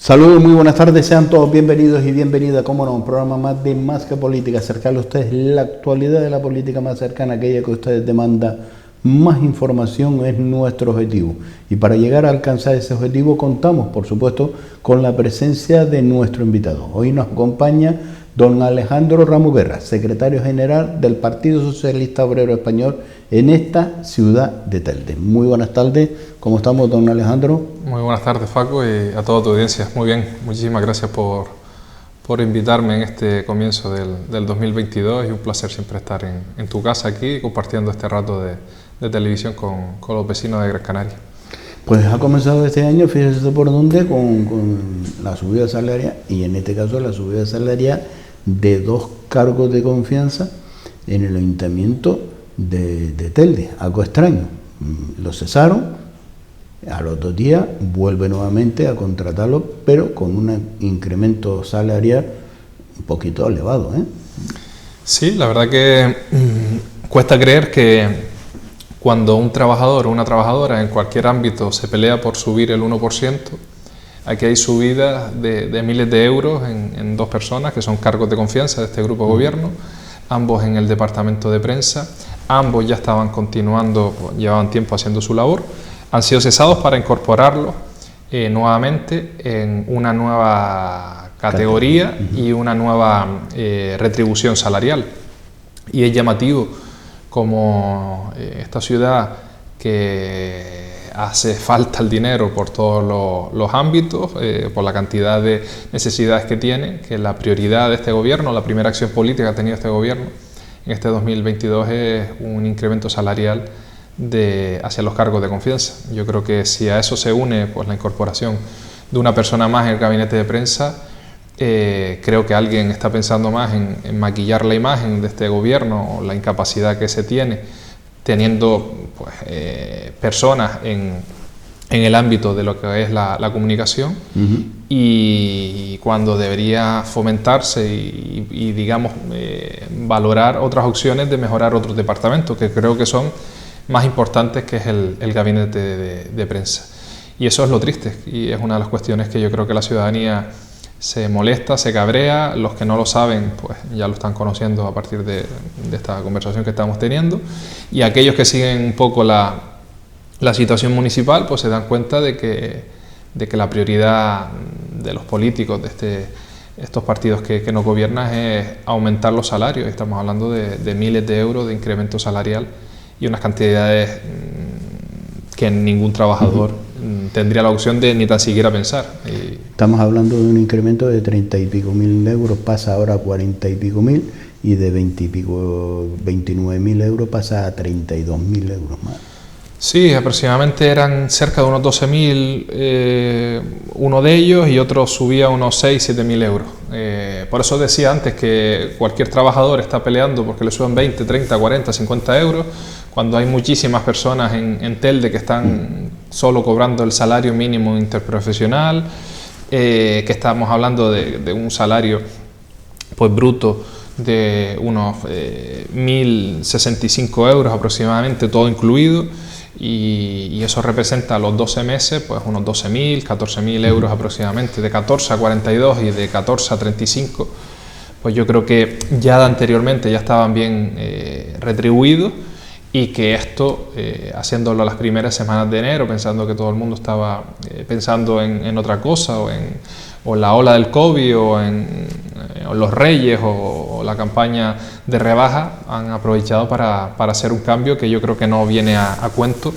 Saludos, muy buenas tardes, sean todos bienvenidos y bienvenidas, como no, un programa más de Más que Política, acercarle a ustedes la actualidad de la política más cercana, aquella que ustedes demandan. Más información es nuestro objetivo, y para llegar a alcanzar ese objetivo contamos, por supuesto, con la presencia de nuestro invitado. Hoy nos acompaña don Alejandro Ramos Guerra, secretario general del Partido Socialista Obrero Español en esta ciudad de Telde. Muy buenas tardes, ¿cómo estamos, don Alejandro? Muy buenas tardes, Paco, y a toda tu audiencia. Muy bien, muchísimas gracias por invitarme en este comienzo del 2022, y un placer siempre estar en tu casa aquí compartiendo este rato de televisión con los vecinos de Gran Canaria. Pues ha comenzado este año, fíjese por dónde, con la subida salarial, y en este caso la subida salarial de 2 cargos de confianza en el ayuntamiento de Telde. Algo extraño, lo cesaron, a los 2 días vuelve nuevamente a contratarlo, pero con un incremento salarial un poquito elevado, ¿eh? Sí, la verdad que cuesta creer que cuando un trabajador o una trabajadora en cualquier ámbito se pelea por subir el 1%, aquí hay subidas de miles de euros en 2 personas que son cargos de confianza de este grupo de gobierno, ambos en el departamento de prensa, ambos ya estaban continuando, llevaban tiempo haciendo su labor, han sido cesados para incorporarlos nuevamente en una nueva categoría y una nueva retribución salarial. Y es llamativo como esta ciudad, que hace falta el dinero por todos los ámbitos, por la cantidad de necesidades que tiene, que la prioridad de este gobierno, la primera acción política que ha tenido este gobierno en este 2022 es un incremento salarial hacia los cargos de confianza. Yo creo que si a eso se une pues la incorporación de una persona más en el gabinete de prensa, creo que alguien está pensando más en maquillar la imagen de este gobierno, o la incapacidad que se tiene, teniendo pues, personas en el ámbito de lo que es la comunicación, y cuando debería fomentarse y digamos, valorar otras opciones de mejorar otros departamentos, que creo que son más importantes, que es el gabinete de prensa. Y eso es lo triste, y es una de las cuestiones que yo creo que la ciudadanía se molesta, se cabrea. Los que no lo saben, pues ya lo están conociendo a partir de esta conversación que estamos teniendo, y aquellos que siguen un poco la situación municipal, pues se dan cuenta de que la prioridad de los políticos de estos partidos que nos gobiernan es aumentar los salarios. Estamos hablando de miles de euros de incremento salarial y unas cantidades que ningún trabajador tendría la opción de ni tan siquiera pensar. Estamos hablando de un incremento de 30 y pico mil euros, pasa ahora a 40 y pico mil, y de 20 y pico, 29.000 euros pasa a 32.000 euros más. Sí, aproximadamente eran cerca de unos 12.000 uno de ellos, y otro subía unos 6.000-7.000 euros. Por eso decía antes que cualquier trabajador está peleando porque le suban 20, 30, 40, 50 euros, cuando hay muchísimas personas en Telde que están solo cobrando el salario mínimo interprofesional, que estamos hablando de un salario pues bruto de unos 1.065 euros aproximadamente, todo incluido, y eso representa a los 12 meses pues unos 12.000, 14.000 euros aproximadamente, de 14 a 42 y de 14 a 35, pues yo creo que ya anteriormente ya estaban bien retribuidos, y que esto, haciéndolo las primeras semanas de enero, pensando que todo el mundo estaba pensando en otra cosa, o en la ola del COVID, o en los Reyes, o la campaña de rebaja, han aprovechado para hacer un cambio que yo creo que no viene a cuento,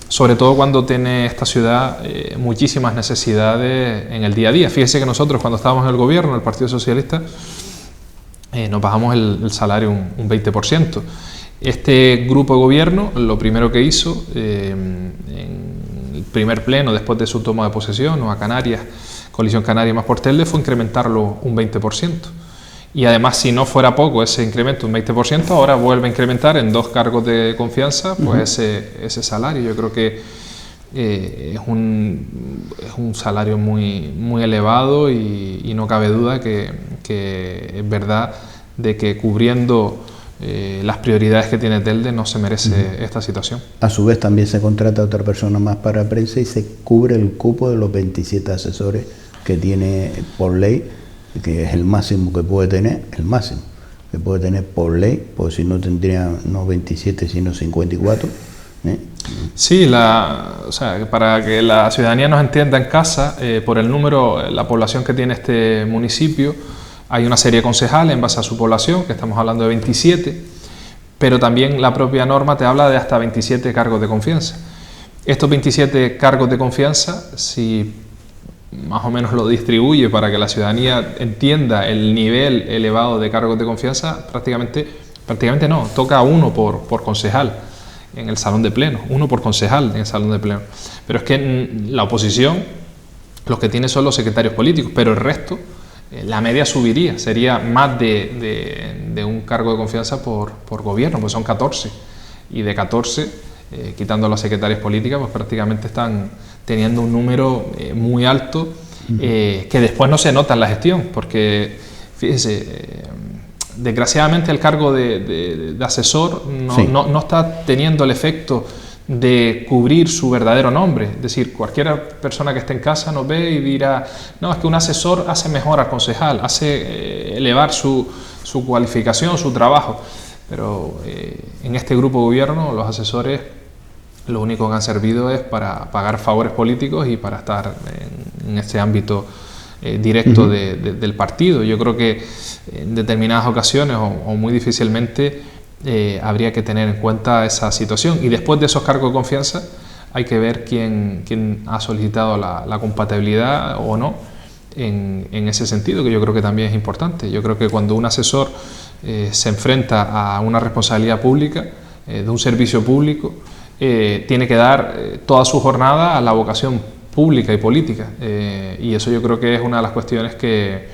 sobre todo cuando tiene esta ciudad muchísimas necesidades en el día a día. Fíjese que nosotros, cuando estábamos en el gobierno, el Partido Socialista, nos bajamos el salario un 20%. Este grupo de gobierno lo primero que hizo en el primer pleno después de su toma de posesión, Nueva Canarias, Coalición Canaria más por Telde, fue incrementarlo un 20%. Y además, si no fuera poco ese incremento, un 20%, ahora vuelve a incrementar en 2 cargos de confianza pues ese salario. Yo creo que es un salario muy elevado, y no cabe duda que es verdad de que cubriendo las prioridades que tiene Telde no se merece esta situación. A su vez también se contrata a otra persona más para prensa y se cubre el cupo de los 27 asesores que tiene por ley, que es el máximo que puede tener, por ley, porque si no tendría no 27 sino 54. Sí, o sea, para que la ciudadanía nos entienda en casa, por el número, la población que tiene este municipio, hay una serie de concejales en base a su población, que estamos hablando de 27, pero también la propia norma te habla de hasta 27 cargos de confianza. Estos 27 cargos de confianza, si más o menos lo distribuye para que la ciudadanía entienda el nivel elevado de cargos de confianza, prácticamente no, toca uno por concejal en el salón de pleno, uno por concejal en el salón de pleno. Pero es que la oposición, los que tiene son los secretarios políticos, pero el resto, la media subiría, sería más de un cargo de confianza por gobierno, pues son 14, y de 14... quitando a los secretarios políticos, pues prácticamente están teniendo un número muy alto, que después no se nota en la gestión, porque fíjese, desgraciadamente el cargo de asesor no está teniendo el efecto de cubrir su verdadero nombre. Es decir, cualquier persona que esté en casa nos ve y dirá, no, es que un asesor hace mejor al concejal, hace elevar su cualificación, su trabajo. Pero en este grupo de gobierno los asesores lo único que han servido es para pagar favores políticos y para estar en este ámbito directo del partido. Yo creo que en determinadas ocasiones o muy difícilmente habría que tener en cuenta esa situación. Y después de esos cargos de confianza hay que ver quién ha solicitado la compatibilidad o no en ese sentido, que yo creo que también es importante. Yo creo que cuando un asesor se enfrenta a una responsabilidad pública, de un servicio público, tiene que dar toda su jornada a la vocación pública y política, y eso yo creo que es una de las cuestiones que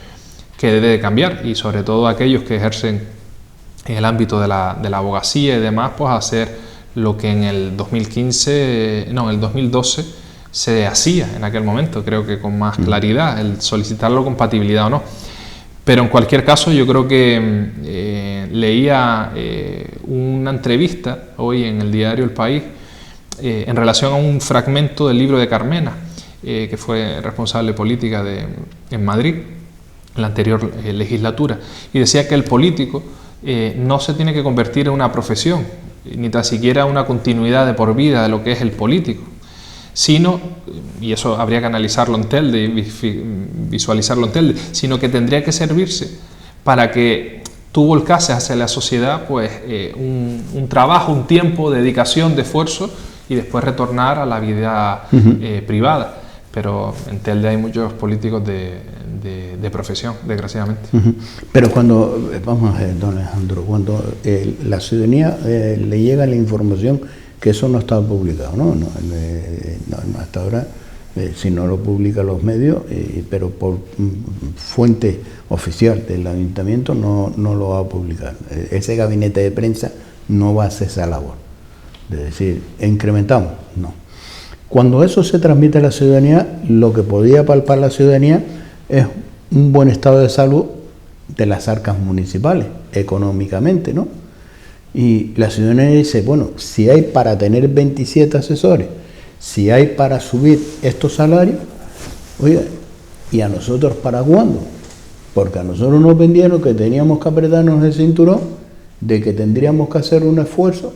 debe de cambiar, y sobre todo aquellos que ejercen en el ámbito de la abogacía y demás, pues hacer lo que en el 2012 se hacía en aquel momento, creo que con más claridad, el solicitarlo compatibilidad o no. Pero en cualquier caso yo creo que leía una entrevista hoy en el diario El País en relación a un fragmento del libro de Carmena, que fue responsable política en Madrid en la anterior legislatura, y decía que el político no se tiene que convertir en una profesión, ni tan siquiera una continuidad de por vida de lo que es el político, sino, y eso habría que analizarlo en Telde y visualizarlo en Telde, sino que tendría que servirse para que tú volcases hacia la sociedad pues, un trabajo, un tiempo, dedicación, de esfuerzo, y después retornar a la vida privada. Pero en Telde hay muchos políticos de profesión, desgraciadamente. Pero cuando, vamos a ver, don Alejandro, cuando la ciudadanía le llega la información que eso no está publicado, ¿no? Hasta ahora, si no lo publican los medios, pero por fuente oficial del ayuntamiento no lo va a publicar. Ese gabinete de prensa no va a hacer esa labor. Es decir, incrementamos, no. Cuando eso se transmite a la ciudadanía, lo que podía palpar la ciudadanía es un buen estado de salud de las arcas municipales, económicamente, ¿no? Y la ciudadanía dice, bueno, si hay para tener 27 asesores, si hay para subir estos salarios, oiga, ¿y a nosotros para cuándo? Porque a nosotros nos vendieron que teníamos que apretarnos el cinturón, de que tendríamos que hacer un esfuerzo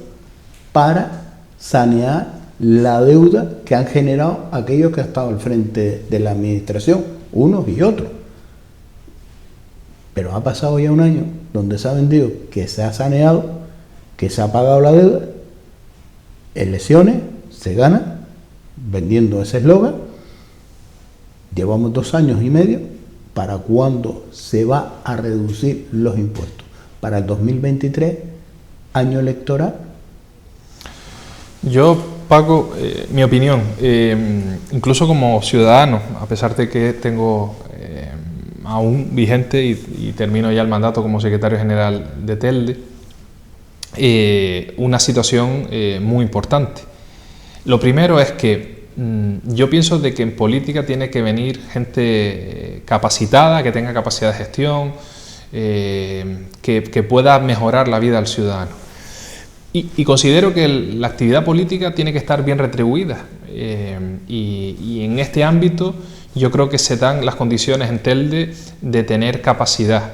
para sanear la deuda que han generado aquellos que han estado al frente de la administración, unos y otros. Pero ha pasado ya un año donde se ha vendido que se ha saneado, que se ha pagado la deuda, elecciones, se gana, vendiendo ese eslogan. Llevamos 2 años y medio. ¿Para cuándo se va a reducir los impuestos? ¿Para el 2023, año electoral? Yo, Paco, mi opinión, incluso como ciudadano, a pesar de que tengo aún vigente y termino ya el mandato como secretario general de Telde, una situación muy importante. Lo primero es que yo pienso de que en política tiene que venir gente capacitada, que tenga capacidad de gestión, que pueda mejorar la vida del ciudadano. Y considero que la actividad política tiene que estar bien retribuida, y en este ámbito yo creo que se dan las condiciones en Telde de tener capacidad.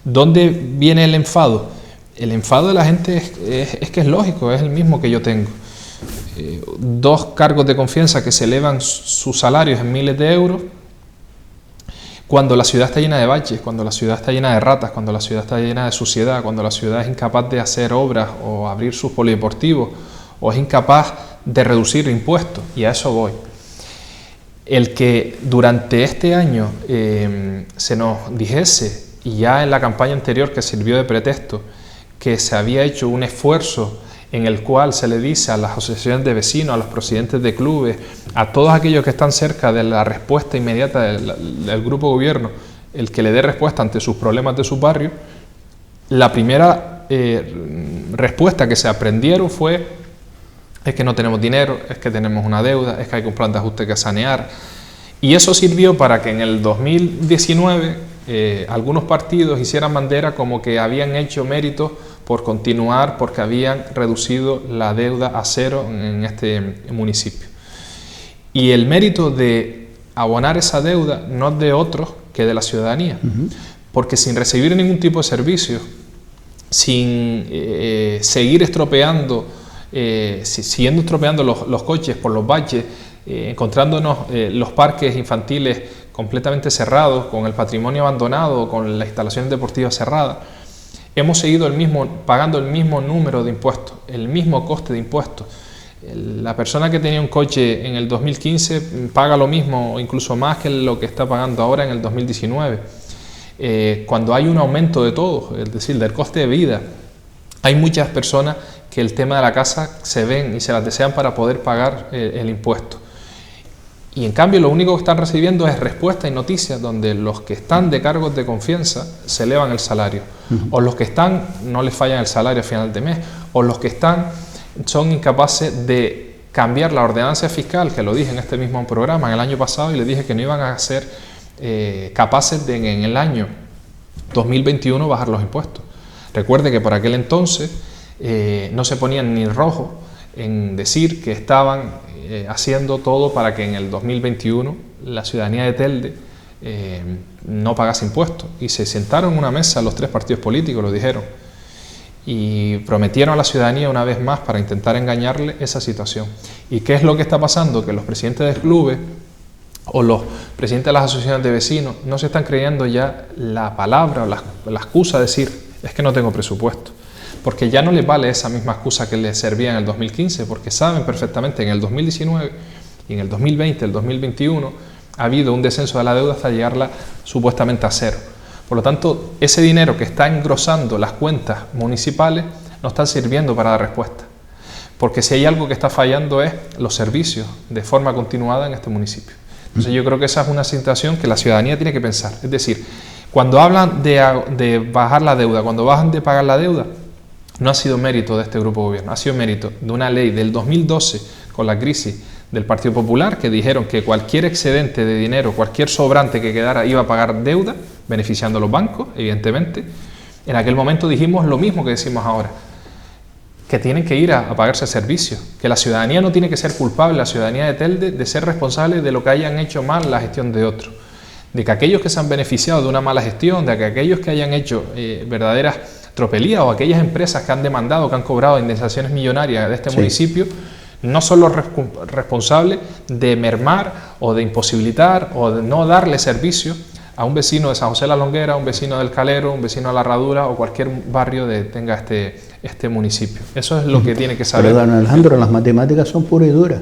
¿Dónde viene el enfado? El enfado de la gente es que es lógico, es el mismo que yo tengo. 2 cargos de confianza que se elevan sus salarios en miles de euros, cuando la ciudad está llena de baches, cuando la ciudad está llena de ratas, cuando la ciudad está llena de suciedad, cuando la ciudad es incapaz de hacer obras o abrir sus polideportivos, o es incapaz de reducir impuestos, y a eso voy. El que durante este año se nos dijese, y ya en la campaña anterior que sirvió de pretexto, que se había hecho un esfuerzo en el cual se le dice a las asociaciones de vecinos, a los presidentes de clubes, a todos aquellos que están cerca de la respuesta inmediata del grupo gobierno, el que le dé respuesta ante sus problemas de su barrio, la primera respuesta que se aprendieron fue: es que no tenemos dinero, es que tenemos una deuda, es que hay un plan de ajuste que sanear. Y eso sirvió para que en el 2019 algunos partidos hicieran bandera como que habían hecho méritos por continuar, porque habían reducido la deuda a 0 en este municipio. Y el mérito de abonar esa deuda no es de otros que de la ciudadanía, porque sin recibir ningún tipo de servicio, sin seguir estropeando, siguiendo estropeando los coches por los baches, encontrándonos los parques infantiles completamente cerrados, con el patrimonio abandonado, con las instalaciones deportivas cerradas, hemos seguido pagando el mismo número de impuestos, el mismo coste de impuestos. La persona que tenía un coche en el 2015 paga lo mismo o incluso más que lo que está pagando ahora en el 2019. Cuando hay un aumento de todo, es decir, del coste de vida, hay muchas personas que el tema de la casa se ven y se las desean para poder pagar el impuesto. Y en cambio lo único que están recibiendo es respuestas y noticias donde los que están de cargos de confianza se elevan el salario, o los que están no les fallan el salario a final de mes, o los que están son incapaces de cambiar la ordenanza fiscal, que lo dije en este mismo programa en el año pasado y les dije que no iban a ser capaces de en el año 2021 bajar los impuestos. Recuerde que por aquel entonces no se ponían ni rojo en decir que estaban haciendo todo para que en el 2021 la ciudadanía de Telde no pagase impuestos. Y se sentaron en una mesa los 3 partidos políticos, lo dijeron, y prometieron a la ciudadanía una vez más para intentar engañarle esa situación. ¿Y qué es lo que está pasando? Que los presidentes de clubes o los presidentes de las asociaciones de vecinos no se están creyendo ya la palabra o la excusa de decir: es que no tengo presupuesto. Porque ya no les vale esa misma excusa que les servía en el 2015, porque saben perfectamente que en el 2019 y en el 2020, el 2021, ha habido un descenso de la deuda hasta llegarla supuestamente a 0. Por lo tanto, ese dinero que está engrosando las cuentas municipales no está sirviendo para dar respuesta. Porque si hay algo que está fallando es los servicios de forma continuada en este municipio. Entonces yo creo que esa es una situación que la ciudadanía tiene que pensar. Es decir, cuando hablan de bajar la deuda, cuando bajan de pagar la deuda, no ha sido mérito de este grupo de gobierno, ha sido mérito de una ley del 2012 con la crisis del Partido Popular, que dijeron que cualquier excedente de dinero, cualquier sobrante que quedara iba a pagar deuda, beneficiando a los bancos, evidentemente. En aquel momento dijimos lo mismo que decimos ahora, que tienen que ir a pagarse servicios, que la ciudadanía no tiene que ser culpable, la ciudadanía de Telde, de ser responsable de lo que hayan hecho mal la gestión de otros, de que aquellos que se han beneficiado de una mala gestión, de que aquellos que hayan hecho verdaderas tropelías o aquellas empresas que han demandado, que han cobrado indemnizaciones millonarias de este municipio, no son los responsables de mermar o de imposibilitar o de no darle servicio a un vecino de San José de la Longuera, un vecino del Calero, un vecino de la Herradura o cualquier barrio que tenga este municipio. Eso es lo que tiene que saber. Pero, don Alejandro, las matemáticas son puras y duras.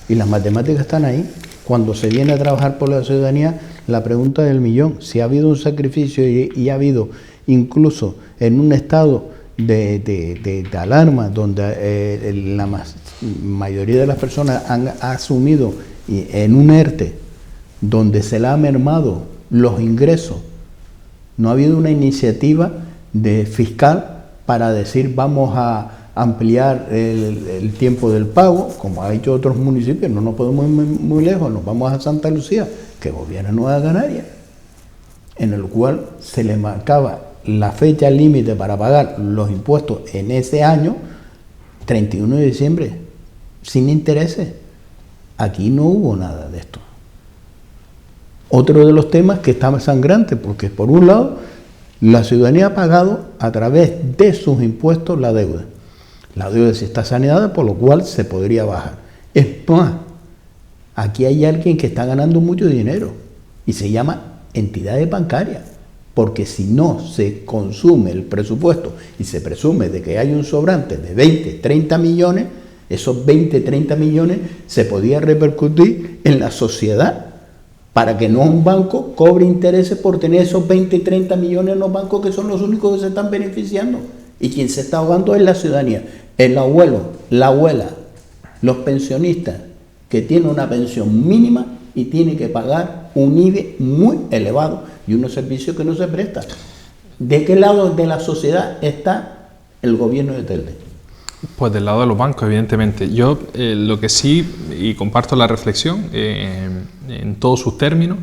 Y las matemáticas están ahí. Cuando se viene a trabajar por la ciudadanía, la pregunta del millón: si ha habido un sacrificio y ha habido incluso en un estado de alarma, donde la mayoría de las personas han asumido en un ERTE, donde se le ha mermado los ingresos, no ha habido una iniciativa fiscal para decir vamos a ampliar el tiempo del pago, como ha hecho otros municipios. No nos podemos ir muy lejos, nos vamos a Santa Lucía, que gobierna Nueva Canaria, en el cual se le marcaba la fecha límite para pagar los impuestos en ese año, 31 de diciembre, sin intereses. Aquí no hubo nada de esto. Otro de los temas que está sangrante, porque por un lado, la ciudadanía ha pagado a través de sus impuestos la deuda. La deuda sí está saneada, por lo cual se podría bajar. Es más, aquí hay alguien que está ganando mucho dinero y se llama entidades bancarias, porque si no se consume el presupuesto y se presume de que hay un sobrante de 20, 30 millones, esos 20, 30 millones se podía repercutir en la sociedad para que no un banco cobre intereses por tener esos 20, 30 millones en los bancos, que son los únicos que se están beneficiando. Y quien se está ahogando es la ciudadanía, el abuelo, la abuela, los pensionistas, que tienen una pensión mínima y tienen que pagar un IBE muy elevado y unos servicios que no se prestan. ¿De qué lado de la sociedad está el gobierno de Telde? Pues del lado de los bancos, evidentemente. Yo lo que sí, y comparto la reflexión en todos sus términos,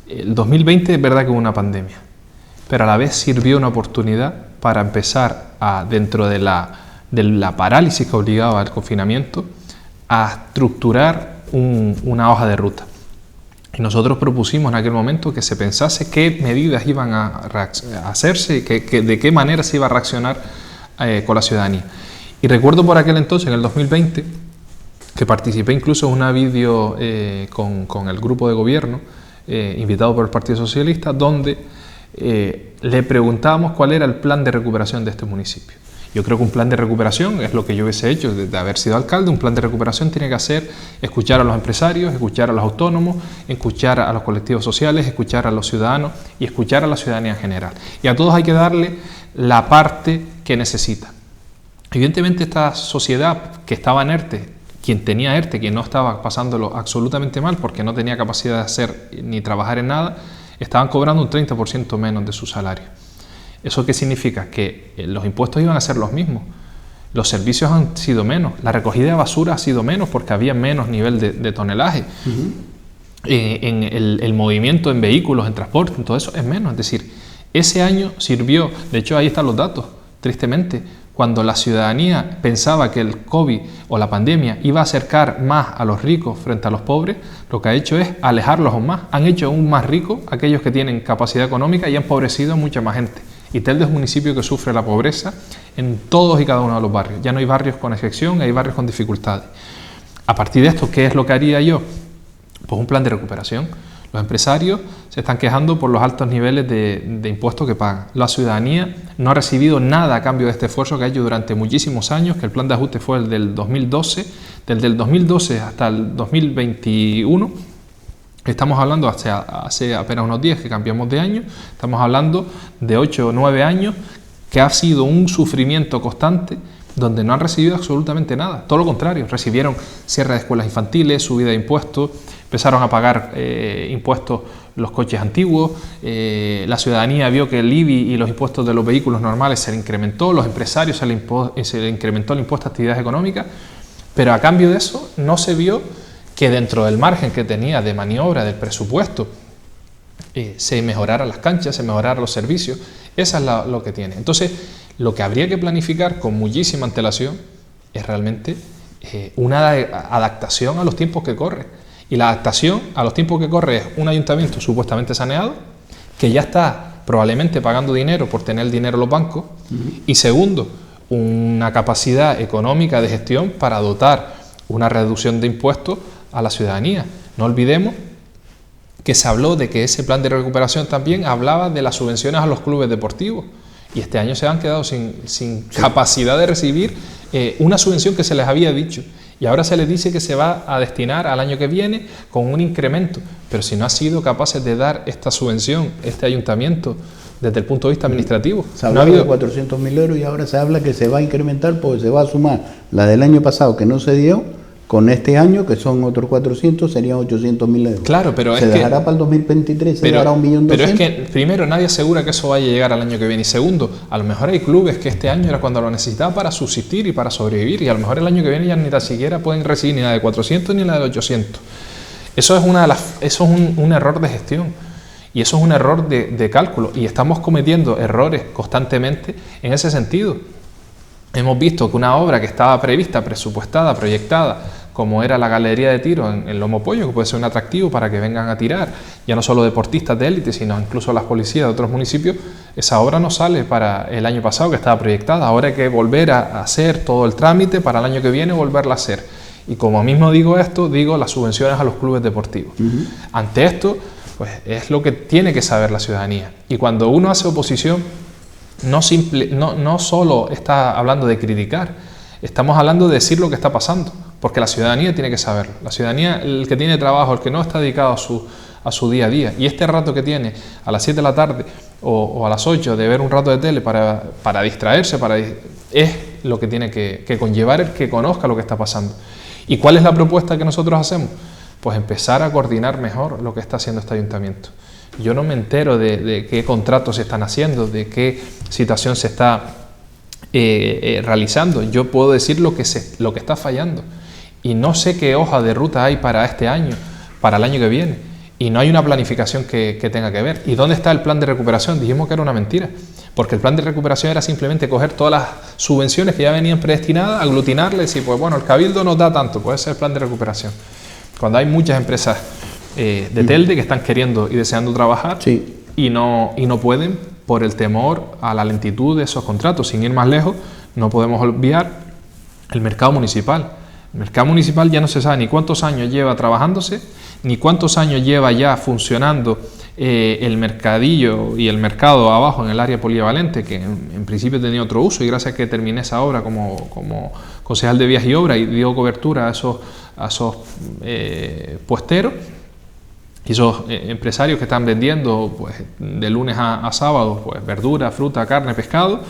el 2020 es verdad que hubo una pandemia, pero a la vez sirvió una oportunidad para empezar dentro de la parálisis que obligaba al confinamiento, a estructurar una hoja de ruta. Y nosotros propusimos en aquel momento que se pensase qué medidas iban a hacerse, de qué manera se iba a reaccionar con la ciudadanía. Y recuerdo por aquel entonces, en el 2020, que participé incluso en una vídeo con el grupo de gobierno, invitado por el Partido Socialista, donde le preguntábamos cuál era el plan de recuperación de este municipio. Yo creo que un plan de recuperación es lo que yo hubiese hecho desde haber sido alcalde. Un plan de recuperación tiene que hacer escuchar a los empresarios, escuchar a los autónomos, escuchar a los colectivos sociales, escuchar a los ciudadanos y escuchar a la ciudadanía en general. Y a todos hay que darle la parte que necesita. Evidentemente esta sociedad que estaba en ERTE, quien tenía ERTE, quien no estaba pasándolo absolutamente mal porque no tenía capacidad de hacer ni trabajar en nada, estaban cobrando un 30% menos de su salario. ¿Eso qué significa? Que los impuestos iban a ser los mismos, los servicios han sido menos, la recogida de basura ha sido menos porque había menos nivel de tonelaje, en el movimiento en vehículos, en transporte, en todo eso es menos. Es decir, ese año sirvió, de hecho ahí están los datos, tristemente, cuando la ciudadanía pensaba que el COVID o la pandemia iba a acercar más a los ricos frente a los pobres, lo que ha hecho es alejarlos aún más. Han hecho aún más ricos aquellos que tienen capacidad económica y han empobrecido a mucha más gente. Y Telde es un municipio que sufre la pobreza en todos y cada uno de los barrios. Ya no hay barrios con excepción, hay barrios con dificultades. A partir de esto, ¿qué es lo que haría yo? Pues un plan de recuperación. Los empresarios se están quejando por los altos niveles de impuestos que pagan. La ciudadanía no ha recibido nada a cambio de este esfuerzo que ha hecho durante muchísimos años, que el plan de ajuste fue el del 2012. Desde el 2012 hasta el 2021, estamos hablando hace apenas unos días que cambiamos de año, estamos hablando de 8 o 9 años que ha sido un sufrimiento constante donde no han recibido absolutamente nada. Todo lo contrario, recibieron cierre de escuelas infantiles, subida de impuestos, empezaron a pagar impuestos los coches antiguos, la ciudadanía vio que el IBI y los impuestos de los vehículos normales se le incrementó, los empresarios se le incrementó el impuesto a actividades económicas, pero a cambio de eso no se vio que dentro del margen que tenía de maniobra del presupuesto se mejoraran las canchas, se mejoraran los servicios. Esa es lo que tiene. Entonces, lo que habría que planificar con muchísima antelación es realmente una adaptación a los tiempos que corren. Y la adaptación a los tiempos que corre es un ayuntamiento supuestamente saneado, que ya está probablemente pagando dinero por tener el dinero en los bancos, y segundo, una capacidad económica de gestión para dotar una reducción de impuestos a la ciudadanía. No olvidemos que se habló de que ese plan de recuperación también hablaba de las subvenciones a los clubes deportivos, y este año se han quedado sin capacidad de recibir una subvención que se les había dicho. Y ahora se les dice que se va a destinar al año que viene con un incremento. Pero si no ha sido capaces de dar esta subvención, este ayuntamiento, desde el punto de vista administrativo. Se hablaba de 400.000 euros y ahora se habla que se va a incrementar porque se va a sumar la del año pasado que no se dio con este año, que son otros 400, serían 800.000 euros. Claro, pero se dejará para el 2023, se dará 1.200.000. Pero es que, primero, nadie asegura que eso vaya a llegar al año que viene. Y segundo, a lo mejor hay clubes que este año era cuando lo necesitaba para subsistir y para sobrevivir. Y a lo mejor el año que viene ya ni siquiera pueden recibir ni la de 400 ni la de 800. Eso es un error de gestión. Y eso es un error de cálculo. Y estamos cometiendo errores constantemente en ese sentido. Hemos visto que una obra que estaba prevista, presupuestada, proyectada, como era la galería de tiro en Lomo Pollo, que puede ser un atractivo para que vengan a tirar, ya no solo deportistas de élite, sino incluso las policías de otros municipios, esa obra no sale para el año pasado, que estaba proyectada. Ahora hay que volver a hacer todo el trámite para el año que viene volverla a hacer. Y como mismo digo esto, digo las subvenciones a los clubes deportivos. Ante esto, pues es lo que tiene que saber la ciudadanía. Y cuando uno hace oposición, no solo está hablando de criticar, estamos hablando de decir lo que está pasando, porque la ciudadanía tiene que saberlo. La ciudadanía, el que tiene trabajo, el que no está dedicado a su día a día, y este rato que tiene a las 7 de la tarde o a las 8 de ver un rato de tele para distraerse, es lo que tiene que conllevar el que conozca lo que está pasando. ¿Y cuál es la propuesta que nosotros hacemos? Pues empezar a coordinar mejor lo que está haciendo este ayuntamiento. Yo no me entero de qué contratos se están haciendo, de qué situación se está realizando. Yo puedo decir lo que está fallando. Y no sé qué hoja de ruta hay para este año, para el año que viene. Y no hay una planificación que tenga que ver. ¿Y dónde está el plan de recuperación? Dijimos que era una mentira. Porque el plan de recuperación era simplemente coger todas las subvenciones que ya venían predestinadas, aglutinarles y pues bueno, el Cabildo nos da tanto, puede ser el plan de recuperación. Cuando hay muchas empresas de Telde que están queriendo y deseando trabajar y no pueden por el temor a la lentitud de esos contratos. Sin ir más lejos, no podemos olvidar el mercado municipal. El mercado municipal ya no se sabe ni cuántos años lleva trabajándose, ni cuántos años lleva ya funcionando el mercadillo y el mercado abajo en el área polivalente, que en principio tenía otro uso, y gracias a que terminé esa obra como concejal de Vías y Obras y dio cobertura a esos puesteros y esos empresarios que están vendiendo pues, de lunes a sábado pues, verdura, fruta, carne, pescado,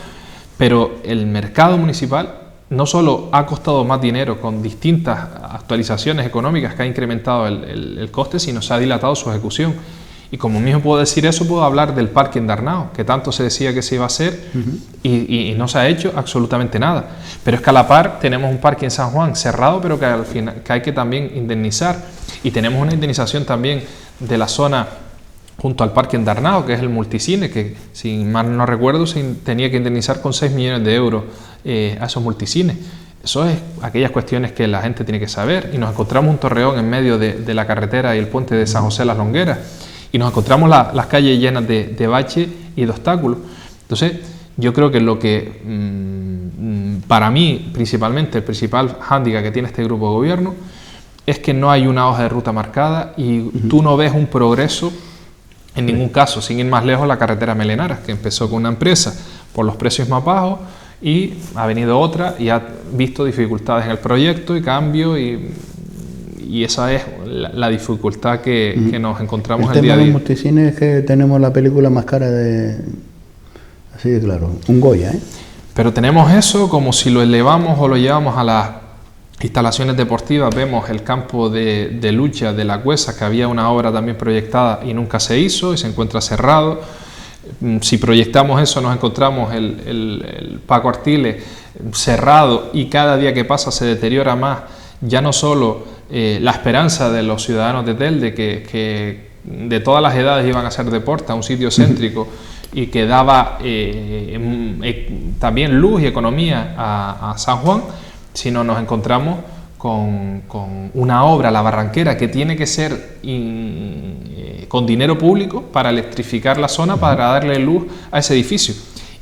pero el mercado municipal no solo ha costado más dinero con distintas actualizaciones económicas que ha incrementado el coste, sino se ha dilatado su ejecución. Y como mismo puedo decir eso, puedo hablar del parque en Darnao, que tanto se decía que se iba a hacer y no se ha hecho absolutamente nada. Pero es que a la par tenemos un parque en San Juan cerrado, pero que al final que hay que también indemnizar. Y tenemos una indemnización también de la zona junto al parque en Darnao, que es el multicine, que si mal no recuerdo se tenía que indemnizar con 6 millones de euros a esos multicines. Eso es aquellas cuestiones que la gente tiene que saber. Y nos encontramos un torreón en medio de la carretera y el puente de San José de las Longueras. Y nos encontramos las calles llenas de baches y de obstáculos. Entonces, yo creo que lo que para mí, principalmente, el principal hándicap que tiene este grupo de gobierno es que no hay una hoja de ruta marcada y tú no ves un progreso en ningún caso. Sin ir más lejos, la carretera Melenaras, que empezó con una empresa por los precios más bajos y ha venido otra y ha visto dificultades en el proyecto y cambio y esa es la dificultad que nos encontramos el día a día. El tema de los multicines es que tenemos la película más cara así de claro, un Goya, ¿eh? Pero tenemos eso como si lo elevamos o lo llevamos a las instalaciones deportivas. Vemos el campo de lucha de La Cuesa, que había una obra también proyectada y nunca se hizo y se encuentra cerrado. Si proyectamos eso nos encontramos el Paco Artiles cerrado y cada día que pasa se deteriora más, ya no solo la esperanza de los ciudadanos de Telde que de todas las edades iban a hacer deporte a un sitio céntrico y que daba también luz y economía a San Juan, sino nos encontramos con una obra, La Barranquera, que tiene que ser con dinero público para electrificar la zona, para darle luz a ese edificio.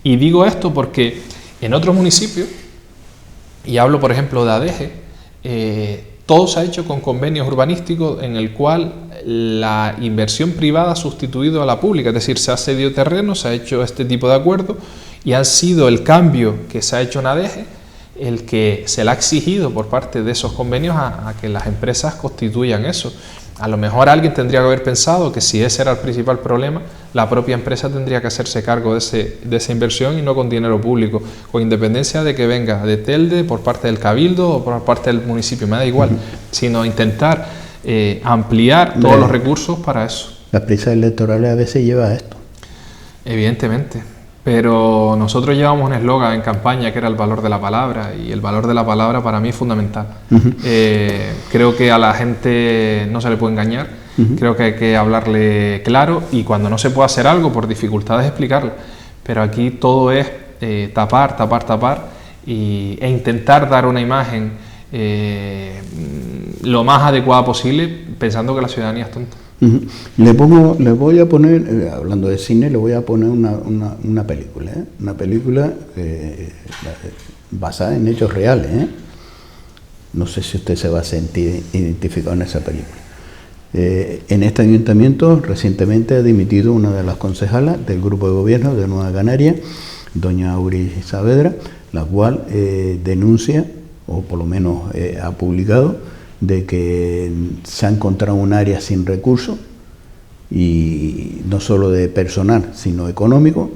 Y digo esto porque en otros municipios, y hablo por ejemplo de Adeje, todo se ha hecho con convenios urbanísticos en el cual la inversión privada ha sustituido a la pública, es decir, se ha cedido terreno, se ha hecho este tipo de acuerdo y ha sido el cambio que se ha hecho en Adeje el que se le ha exigido por parte de esos convenios a que las empresas constituyan eso. A lo mejor alguien tendría que haber pensado que si ese era el principal problema, la propia empresa tendría que hacerse cargo de esa inversión y no con dinero público, con independencia de que venga de Telde, por parte del Cabildo o por parte del municipio, me da igual, sino intentar ampliar todos los recursos para eso. Las prisas electorales a veces llevan a esto. Evidentemente, pero nosotros llevamos un eslogan en campaña que era el valor de la palabra, y el valor de la palabra para mí es fundamental. Creo que a la gente no se le puede engañar, creo que hay que hablarle claro y cuando no se puede hacer algo por dificultades explicarlo, pero aquí todo es tapar e intentar dar una imagen lo más adecuada posible, pensando que la ciudadanía es tonta. Le voy a poner, hablando de cine, le voy a poner una película, una película basada en hechos reales. No sé si usted se va a sentir identificado en esa película. En este ayuntamiento recientemente ha dimitido una de las concejalas del grupo de gobierno de Nueva Canaria, doña Auris Saavedra, la cual denuncia, o por lo menos ha publicado, de que se ha encontrado un área sin recursos, y no solo de personal, sino económico,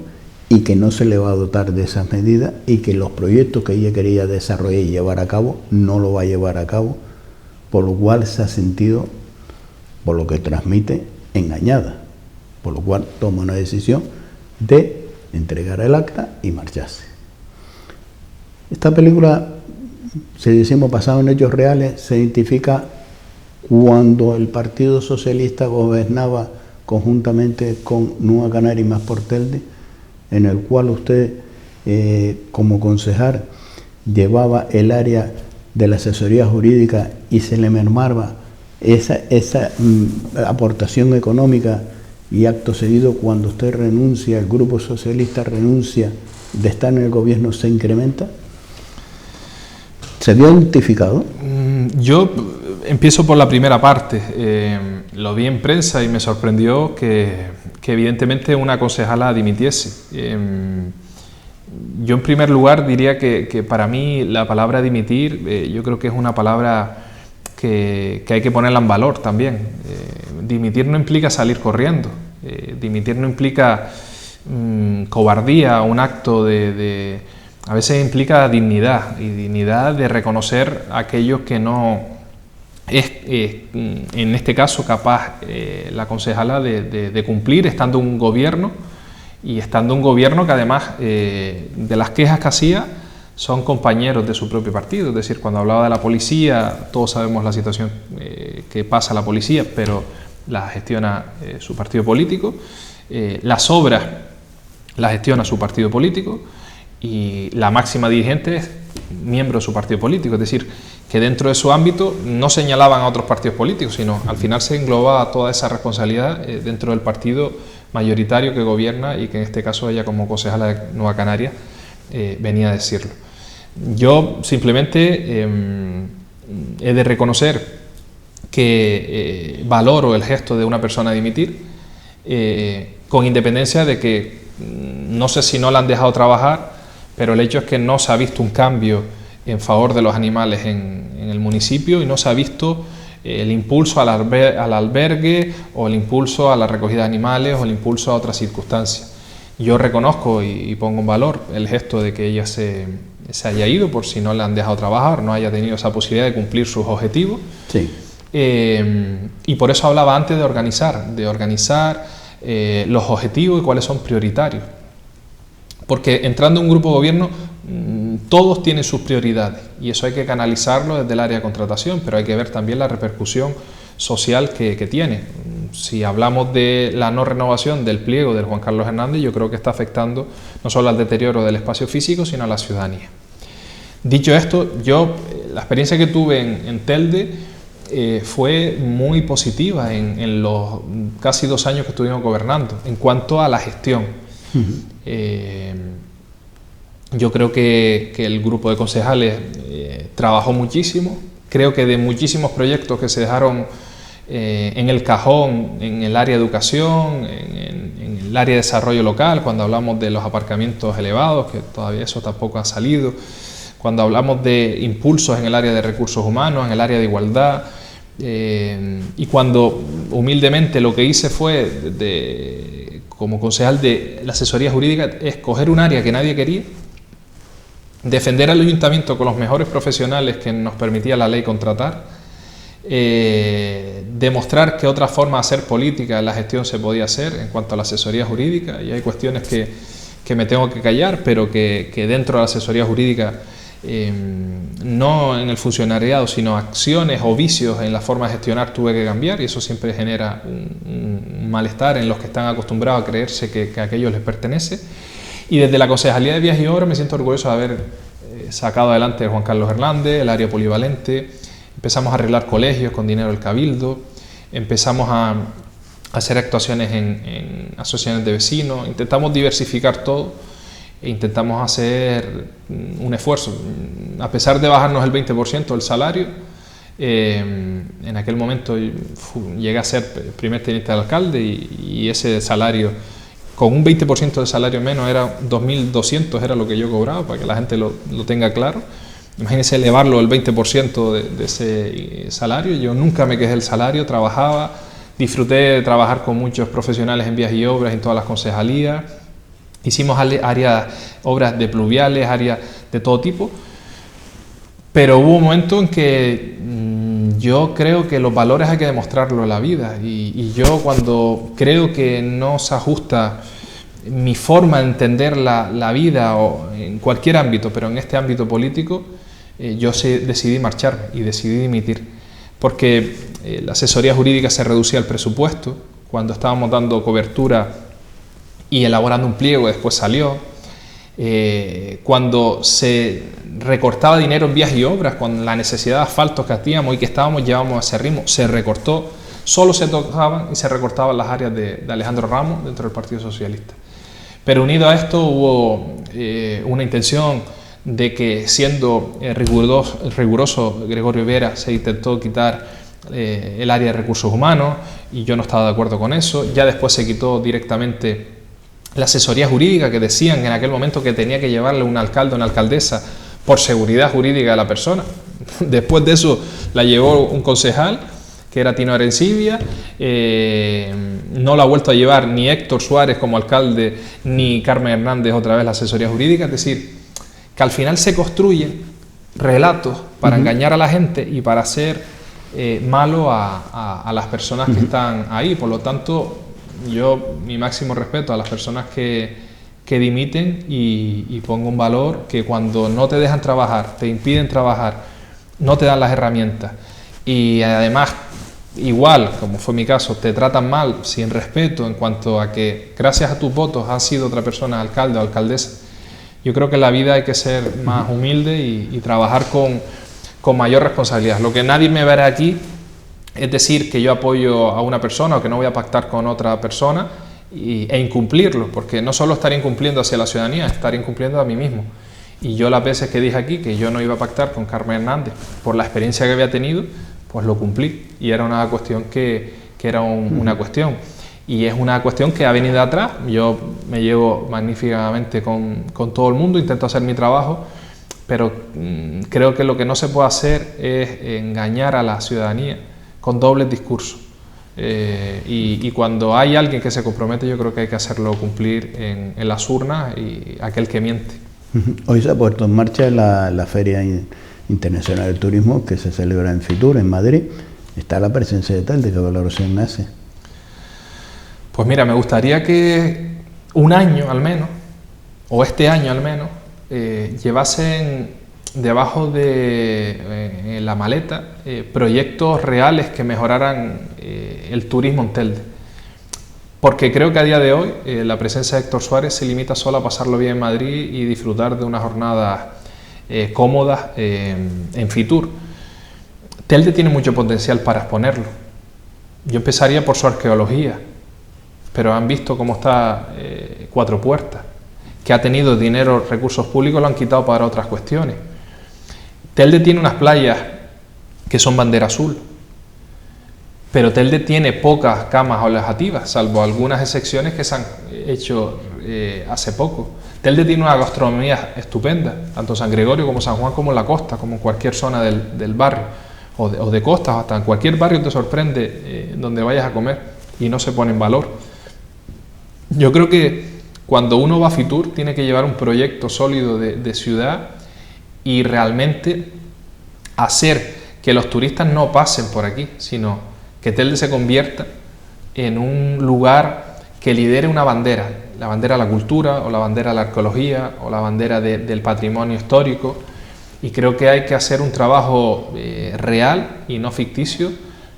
y que no se le va a dotar de esas medidas, y que los proyectos que ella quería desarrollar y llevar a cabo, no lo va a llevar a cabo, por lo cual se ha sentido, por lo que transmite, engañada, por lo cual toma una decisión de entregar el acta y marcharse. Esta película, si decimos basado en hechos reales, se identifica cuando el Partido Socialista gobernaba conjuntamente con Nueva Canaria y Mas por Telde, en el cual usted, como concejal, llevaba el área de la asesoría jurídica y se le mermaba esa aportación económica, y acto seguido, cuando usted renuncia, el Grupo Socialista renuncia de estar en el gobierno, se incrementa. ¿Se vio identificado? Yo empiezo por la primera parte. Lo vi en prensa y me sorprendió que evidentemente una concejala dimitiese. Yo en primer lugar diría que para mí la palabra dimitir, yo creo que es una palabra que hay que ponerla en valor también. Dimitir no implica salir corriendo, dimitir no implica cobardía, un acto a veces implica dignidad, y dignidad de reconocer a aquellos que no es, en este caso, capaz la concejala de cumplir, estando un gobierno, y estando un gobierno que además de las quejas que hacía son compañeros de su propio partido. Es decir, cuando hablaba de la policía, todos sabemos la situación que pasa la policía, pero la gestiona su partido político. Las obras las gestiona su partido político, y la máxima dirigente es miembro de su partido político. Es decir, que dentro de su ámbito no señalaban a otros partidos políticos, sino al final se englobaba toda esa responsabilidad dentro del partido mayoritario que gobierna, y que en este caso ella, como concejala de Nueva Canaria, venía a decirlo. Yo simplemente he de reconocer que valoro el gesto de una persona dimitir, con independencia de que no sé si no la han dejado trabajar, pero el hecho es que no se ha visto un cambio en favor de los animales en el municipio, y no se ha visto el impulso al albergue, o el impulso a la recogida de animales, o el impulso a otras circunstancias. Yo reconozco y pongo en valor el gesto de que ella se haya ido, por si no le han dejado trabajar, no haya tenido esa posibilidad de cumplir sus objetivos. Sí. Y por eso hablaba antes de organizar los objetivos y cuáles son prioritarios. Porque entrando en un grupo de gobierno, todos tienen sus prioridades, y eso hay que canalizarlo desde el área de contratación, pero hay que ver también la repercusión social que tiene. Si hablamos de la no renovación del pliego del Juan Carlos Hernández, yo creo que está afectando no solo al deterioro del espacio físico, sino a la ciudadanía. Dicho esto, yo la experiencia que tuve en Telde fue muy positiva en los casi 2 años que estuvimos gobernando, en cuanto a la gestión. Yo creo que el grupo de concejales trabajó muchísimo. Creo que de muchísimos proyectos que se dejaron en el cajón, en el área de educación, en el área de desarrollo local, cuando hablamos de los aparcamientos elevados, que todavía eso tampoco ha salido, cuando hablamos de impulsos en el área de recursos humanos, en el área de igualdad, y cuando humildemente lo que hice fue, como concejal de la asesoría jurídica, escoger un área que nadie quería, defender al ayuntamiento con los mejores profesionales que nos permitía la ley contratar, demostrar que otra forma de hacer política en la gestión se podía hacer en cuanto a la asesoría jurídica, y hay cuestiones que me tengo que callar, pero que dentro de la asesoría jurídica, no en el funcionariado, sino acciones o vicios en la forma de gestionar tuve que cambiar, y eso siempre genera un malestar en los que están acostumbrados a creerse que a aquello les pertenece. Y desde la Concejalía de Vías y Obras me siento orgulloso de haber sacado adelante Juan Carlos Hernández, el área polivalente, empezamos a arreglar colegios con dinero del Cabildo, empezamos a hacer actuaciones en asociaciones de vecinos, intentamos diversificar todo e intentamos hacer un esfuerzo. A pesar de bajarnos el 20% del salario, en aquel momento llegué a ser primer teniente de alcalde y ese salario, con un 20% de salario menos, era 2.200, era lo que yo cobraba, para que la gente lo tenga claro. Imagínense elevarlo el 20% de ese salario. Yo nunca me quejé del salario, trabajaba, disfruté de trabajar con muchos profesionales en vías y obras, en todas las concejalías. Hicimos obras de pluviales, áreas de todo tipo, pero hubo un momento en que yo creo que los valores hay que demostrarlo en la vida, y yo cuando creo que no se ajusta mi forma de entender la vida, o en cualquier ámbito, pero en este ámbito político, yo decidí marcharme y decidí dimitir, porque la asesoría jurídica se reducía al presupuesto, cuando estábamos dando cobertura y elaborando un pliego, después salió. Cuando se recortaba dinero en vías y obras, con la necesidad de asfaltos que hacíamos y que llevábamos a ese ritmo, se recortó, solo se tocaban y se recortaban las áreas de Alejandro Ramos dentro del Partido Socialista. Pero unido a esto hubo una intención de que, siendo riguroso Gregorio Vera, se intentó quitar el área de recursos humanos, y yo no estaba de acuerdo con eso. Ya después se quitó directamente la asesoría jurídica, que decían en aquel momento que tenía que llevarle un alcalde o una alcaldesa por seguridad jurídica de la persona. Después de eso la llevó un concejal, que era Tino Arencibia. No la ha vuelto a llevar ni Héctor Suárez como alcalde, ni Carmen Hernández otra vez la asesoría jurídica. Es decir, que al final se construyen relatos para engañar a la gente y para hacer malo a las personas que están ahí. Por lo tanto, yo mi máximo respeto a las personas que dimiten, y pongo un valor que cuando no te dejan trabajar, te impiden trabajar, no te dan las herramientas, y además, igual como fue mi caso, te tratan mal, sin respeto, en cuanto a que gracias a tus votos has sido otra persona alcalde o alcaldesa. Yo creo que en la vida hay que ser más humilde y trabajar con mayor responsabilidad. Lo que nadie me verá aquí es decir que yo apoyo a una persona o que no voy a pactar con otra persona e incumplirlo, porque no solo estaré incumpliendo hacia la ciudadanía, estaré incumpliendo a mí mismo. Y yo, las veces que dije aquí que yo no iba a pactar con Carmen Hernández por la experiencia que había tenido, pues lo cumplí, y era una cuestión que era una cuestión, y es una cuestión que ha venido de atrás. Yo me llevo magníficamente con todo el mundo, intento hacer mi trabajo, pero creo que lo que no se puede hacer es engañar a la ciudadanía con dobles discursos. Y cuando hay alguien que se compromete, yo creo que hay que hacerlo cumplir en las urnas, y aquel que miente. Hoy se ha puesto en marcha la Feria Internacional del Turismo, que se celebra en Fitur, en Madrid. ¿Está la presencia de Telde? ¿Qué valoración hace? Pues mira, me gustaría que un año al menos, o este año al menos, llevasen debajo de la maleta proyectos reales que mejoraran el turismo en Telde. Porque creo que a día de hoy la presencia de Héctor Suárez se limita solo a pasarlo bien en Madrid y disfrutar de unas jornadas cómodas en Fitur. Telde tiene mucho potencial para exponerlo. Yo empezaría por su arqueología, pero han visto cómo está Cuatro Puertas, que ha tenido dinero, recursos públicos, lo han quitado para otras cuestiones. Telde tiene unas playas que son bandera azul, pero Telde tiene pocas camas alejativas, salvo algunas excepciones que se han hecho hace poco. Telde tiene una gastronomía estupenda, tanto San Gregorio como San Juan, como en la costa, como en cualquier zona del barrio, o de costas, hasta en cualquier barrio te sorprende donde vayas a comer, y no se pone en valor. Yo creo que cuando uno va a Fitur tiene que llevar un proyecto sólido de ciudad, y realmente hacer que los turistas no pasen por aquí, sino que Telde se convierta en un lugar que lidere una bandera, la bandera de la cultura, o la bandera de la arqueología, o la bandera del patrimonio histórico. Y creo que hay que hacer un trabajo real y no ficticio,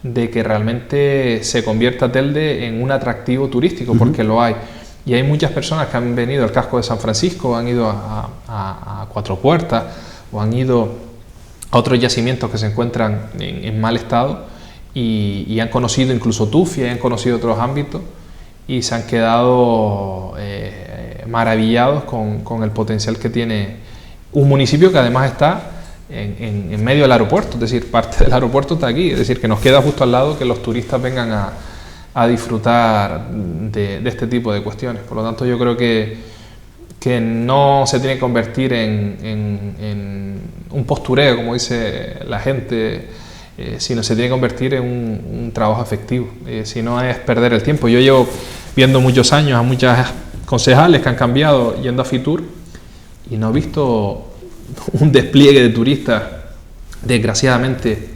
de que realmente se convierta Telde en un atractivo turístico, porque lo hay. Y hay muchas personas que han venido al casco de San Francisco, han ido a Cuatro Puertas, o han ido a otros yacimientos que se encuentran en mal estado y han conocido incluso Tufia, y han conocido otros ámbitos y se han quedado maravillados con el potencial que tiene un municipio que además está en medio del aeropuerto, es decir, parte del aeropuerto está aquí, es decir, que nos queda justo al lado que los turistas vengan a disfrutar de este tipo de cuestiones. Por lo tanto, yo creo que no se tiene que convertir en un postureo, como dice la gente, sino se tiene que convertir en un trabajo efectivo, si no es perder el tiempo. Yo llevo viendo muchos años a muchas concejales que han cambiado yendo a Fitur y no he visto un despliegue de turistas, desgraciadamente,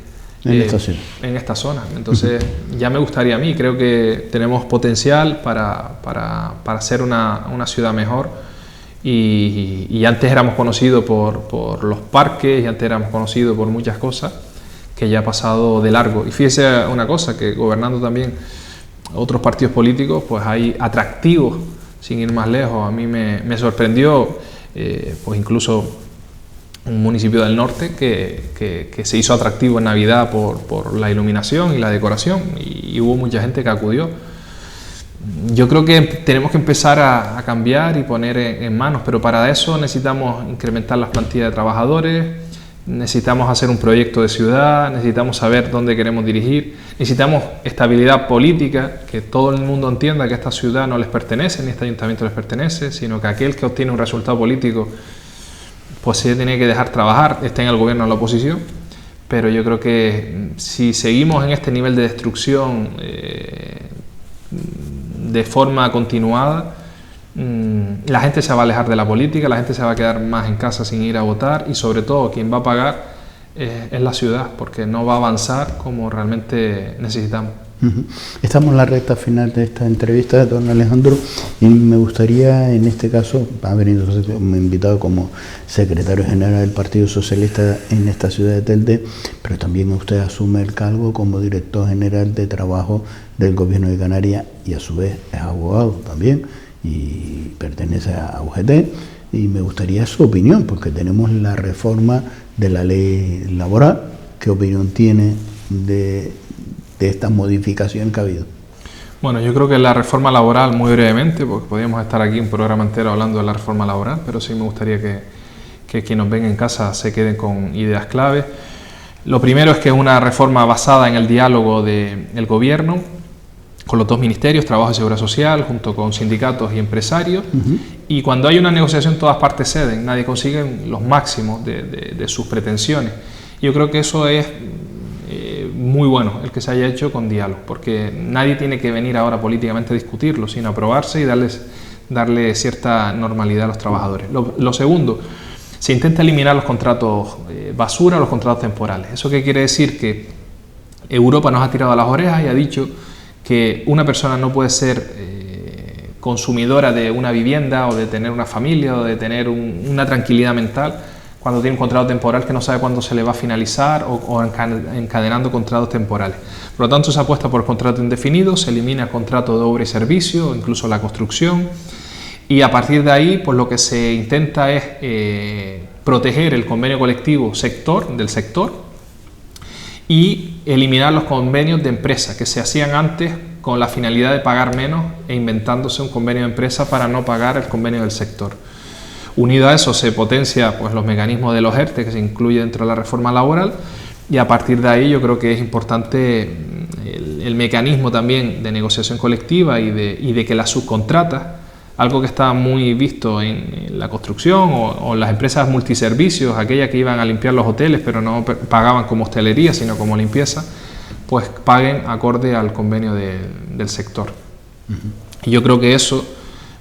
en esta zona. Entonces, ya me gustaría a mí, creo que tenemos potencial para ser una ciudad mejor. Y antes éramos conocidos por los parques, y antes éramos conocidos por muchas cosas que ya ha pasado de largo. Y fíjese una cosa, que gobernando también otros partidos políticos, pues hay atractivos, sin ir más lejos. A mí me sorprendió, pues incluso un municipio del norte que se hizo atractivo en Navidad por la iluminación y la decoración, y hubo mucha gente que acudió. Yo creo que tenemos que empezar a cambiar y poner en manos, pero para eso necesitamos incrementar las plantillas de trabajadores, necesitamos hacer un proyecto de ciudad, necesitamos saber dónde queremos dirigir, necesitamos estabilidad política, que todo el mundo entienda que esta ciudad no les pertenece, ni este ayuntamiento les pertenece, sino que aquel que obtiene un resultado político pues se tiene que dejar trabajar, esté en el gobierno o en la oposición. Pero yo creo que si seguimos en este nivel de destrucción de forma continuada, la gente se va a alejar de la política, la gente se va a quedar más en casa sin ir a votar, y sobre todo quien va a pagar es la ciudad, porque no va a avanzar como realmente necesitamos. Estamos en la recta final de esta entrevista, don Alejandro, y me gustaría, en este caso, ha venido invitado como secretario general del Partido Socialista en esta ciudad de Telde, pero también usted asume el cargo como director general de trabajo del Gobierno de Canarias, y a su vez es abogado también y pertenece a UGT, y me gustaría su opinión, porque tenemos la reforma de la ley laboral. ¿Qué opinión tiene de esta modificación que ha habido? Bueno, yo creo que la reforma laboral, muy brevemente, porque podríamos estar aquí un programa entero hablando de la reforma laboral, pero sí me gustaría que quienes nos ven en casa se queden con ideas claves. Lo primero es que es una reforma basada en el diálogo del gobierno con los dos ministerios, Trabajo y Seguridad Social, junto con sindicatos y empresarios, y cuando hay una negociación todas partes ceden, nadie consigue los máximos de sus pretensiones. Yo creo que eso es muy bueno, el que se haya hecho con diálogo, porque nadie tiene que venir ahora políticamente a discutirlo, sino aprobarse y darle cierta normalidad a los trabajadores. Lo segundo, se intenta eliminar los contratos basura, los contratos temporales. ¿Eso qué quiere decir? Que Europa nos ha tirado a las orejas y ha dicho que una persona no puede ser consumidora de una vivienda, o de tener una familia, o de tener una tranquilidad mental cuando tiene un contrato temporal que no sabe cuándo se le va a finalizar, o encadenando contratos temporales. Por lo tanto, se apuesta por el contrato indefinido, se elimina el contrato de obra y servicio, incluso la construcción, y a partir de ahí, pues lo que se intenta es proteger el convenio colectivo del sector, y eliminar los convenios de empresa que se hacían antes con la finalidad de pagar menos e inventándose un convenio de empresa para no pagar el convenio del sector. Unido a eso se potencia pues los mecanismos de los ERTE que se incluye dentro de la reforma laboral, y a partir de ahí yo creo que es importante el mecanismo también de negociación colectiva y de que las subcontratas, algo que está muy visto en la construcción o las empresas multiservicios, aquellas que iban a limpiar los hoteles pero no pagaban como hostelería sino como limpieza, pues paguen acorde al convenio del sector. Y yo creo que eso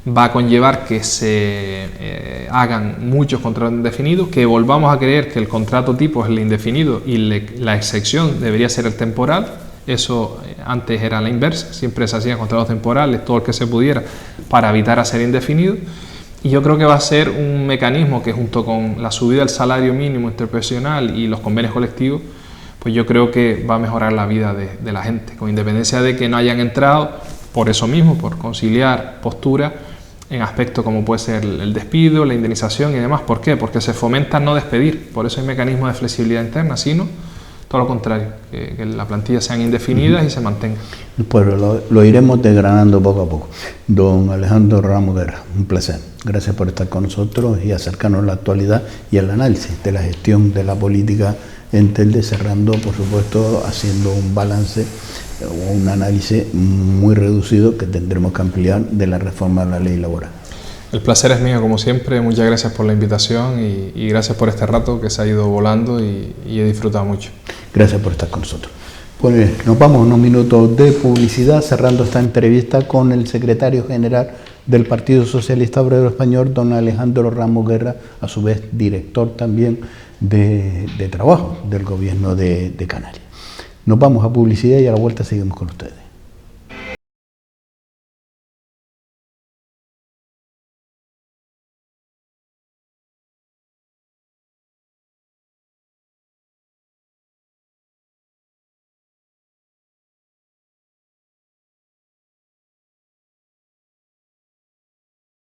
va a conllevar que se hagan muchos contratos indefinidos, que volvamos a creer que el contrato tipo es el indefinido y la excepción debería ser el temporal. Eso antes era la inversa, siempre se hacían contratos temporales, todo el que se pudiera, para evitar hacer indefinido. Y yo creo que va a ser un mecanismo que, junto con la subida del salario mínimo interprofesional y los convenios colectivos, pues yo creo que va a mejorar la vida de la gente, con independencia de que no hayan entrado por eso mismo, por conciliar posturas en aspectos como puede ser el despido, la indemnización y demás. ¿Por qué? Porque se fomenta no despedir, por eso hay mecanismos de flexibilidad interna, sino todo lo contrario, que las plantillas sean indefinidas y se mantengan. Pues lo iremos desgranando poco a poco. Don Alejandro Ramos Guerra, un placer. Gracias por estar con nosotros y acercarnos a la actualidad y al análisis de la gestión de la política en Telde, cerrando, por supuesto, haciendo un balance o un análisis muy reducido que tendremos que ampliar de la reforma de la ley laboral. El placer es mío, como siempre. Muchas gracias por la invitación y gracias por este rato que se ha ido volando y he disfrutado mucho. Gracias por estar con nosotros. Pues nos vamos a unos minutos de publicidad, cerrando esta entrevista con el secretario general del Partido Socialista Obrero Español, don Alejandro Ramos Guerra, a su vez director también de trabajo del gobierno de Canarias. Nos vamos a publicidad y a la vuelta seguimos con ustedes.